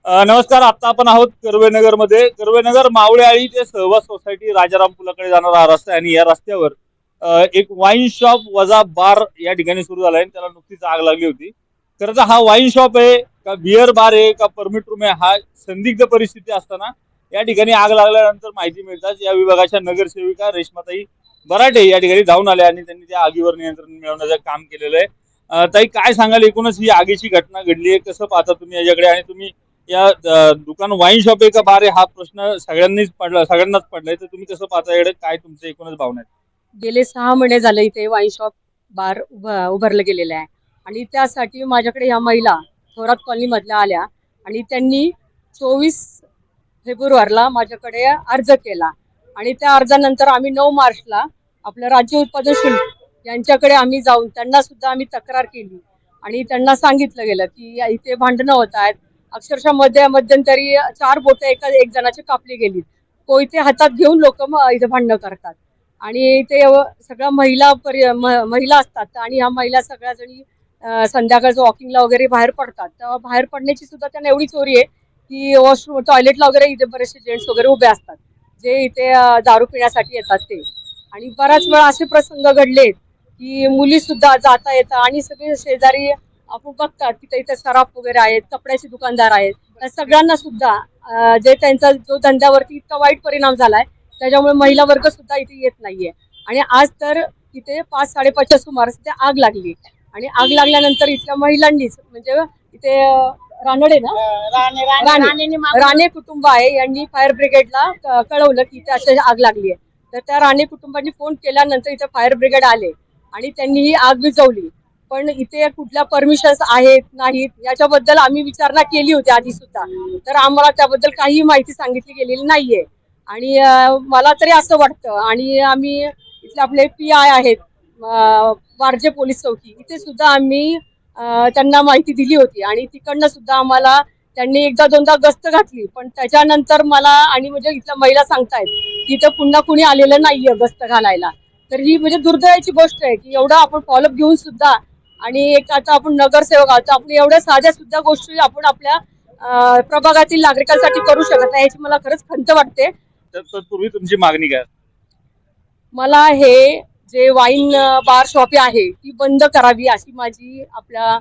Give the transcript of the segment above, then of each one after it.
नमस्कार. आता आपण आहोत कर्वेनगर मध्ये. कर्वेनगर मावळेआळी ते सहवास सोसायटी राजाराम पुलाकडे जाणारा हा रस्ता आहे आणि या रस्त्यावर एक वाईन शॉप वजा बार या ठिकाणी सुरू झालाय. त्याला नुकतीच आग लागली होती. खरं तर हा वाईन शॉप आहे का बिअर बार आहे का परमिट रूम आहे हा संदिग्ध परिस्थिती असताना या ठिकाणी आग लागल्यानंतर माहिती मिळताच या विभागाच्या नगरसेविका रेश्माताई बराटे या ठिकाणी जाऊन आल्या आणि त्यांनी त्या आगीवर नियंत्रण मिळवण्याचं काम केलेलं आहे. ताई, काय सांगाल, एकूणच ही आगीची घटना घडली आहे, कसं पाहता तुम्ही याच्याकडे? आणि तुम्ही या दुकान वाईन शॉप आहे का बार आहे हा प्रश्न सगळ्यांनाच पडलाय, तर तुम्ही कसं पाहता याकडे? काय तुमचं एकूणच भावना आहे? गेले 6 महिने झाले इथे वाईन शॉप बार उभारलं गेलेलं आहे आणि त्यासाठी माझ्याकडे ह्या महिला थोरात कॉलनी मधल्या आल्या आणि त्यांनी 24 फेब्रुवारीला माझ्याकडे अर्ज केला आणि त्या अर्जानंतर आम्ही 9 मार्चला आपलं राज्य उत्पादन शुल्क यांच्याकडे आम्ही जाऊन त्यांना सुद्धा आम्ही तक्रार केली आणि त्यांना सांगितलं गेलं की इथे भांडणं होत आहेत. अक्षरशः मध्यंतरी 4 बोटं एक जणाची कापली गेली. कोयते हातात घेऊन लोक इथे भांडणं करतात आणि ते सगळ्या महिला असतात आणि ह्या महिला सगळ्या जणी संध्याकाळचं वॉकिंगला वगैरे बाहेर पडतात. तेव्हा बाहेर पडण्याची सुद्धा त्यांना एवढी चोरी आहे की वॉशरूम टॉयलेटला वगैरे इथे बरेचसे जेंट्स वगैरे उभे असतात जे इथे दारू पिण्यासाठी येतात ते. आणि बऱ्याच वेळा असे प्रसंग घडले की मुली सुद्धा जाता येतात आणि सगळे शेजारी आपण बघतात की इथे सराफ वगैरे आहेत, कपड्याचे दुकानदार आहेत, त्या सगळ्यांना सुद्धा जे त्यांचा जो धंद्यावरती इतका वाईट परिणाम झालाय त्याच्यामुळे महिला वर्ग सुद्धा इथे येत नाहीये. आणि आज तर इथे 5-5:30च्या सुमारास इथे आग लागली आणि आग लागल्यानंतर इथल्या महिलांनीच म्हणजे इथे रानडे ना राणे कुटुंब आहे यांनी फायर ब्रिगेडला कळवलं की इथे अशी आग लागली आहे. तर त्या राणे कुटुंबांनी फोन केल्यानंतर इथे फायर ब्रिगेड आले आणि त्यांनी ही आग विझवली. पण इथे कुठल्या परमिशन्स आहेत नाहीत याच्याबद्दल आम्ही विचारणा केली होती आधी सुद्धा, तर आम्हाला त्याबद्दल काही माहिती सांगितली गेलेली नाहीये. आणि मला तरी असं वाटतं आणि आम्ही इथले आपले PI आहेत वारजे पोलीस चौकी इथे सुद्धा आम्ही त्यांना माहिती दिली होती आणि तिकडनं सुद्धा आम्हाला त्यांनी एकदा दोनदा गस्त घातली. पण त्याच्यानंतर मला आणि म्हणजे इथल्या महिला सांगतायत की इथं पुन्हा कुणी आलेलं नाहीये गस्त घालायला. तर ही म्हणजे दुर्दैवाची गोष्ट आहे की एवढा आपण फॉलोअप घेऊन सुद्धा आणि एक आता आपण नगरसेवक आहोत, आपण एवढ्या साध्या सुद्धा गोष्टी आपण आपल्या प्रभागातील नागरिकांसाठी करू शकत नाही याची मला खरंच खंत वाटते. तर तत्पूर्वी तुमची मागणी काय? मला हे जे वाईन बार शॉप आहे ती बंद करावी अशी माझी आपल्या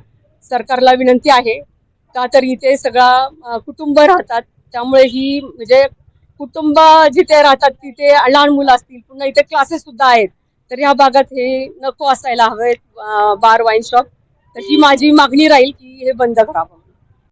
सरकारला विनंती आहे. का तर इथे सगळा कुटुंब राहतात त्यामुळे ही म्हणजे कुटुंब जिथे राहतात तिथे लहान मुलं असतील पुन्हा इथे क्लासेस सुद्धा आहेत. तर ह्या भागात हे नको असायला हवेत बार वाईन शॉप. तर ही माझी मागणी राहील की हे बंद करावं.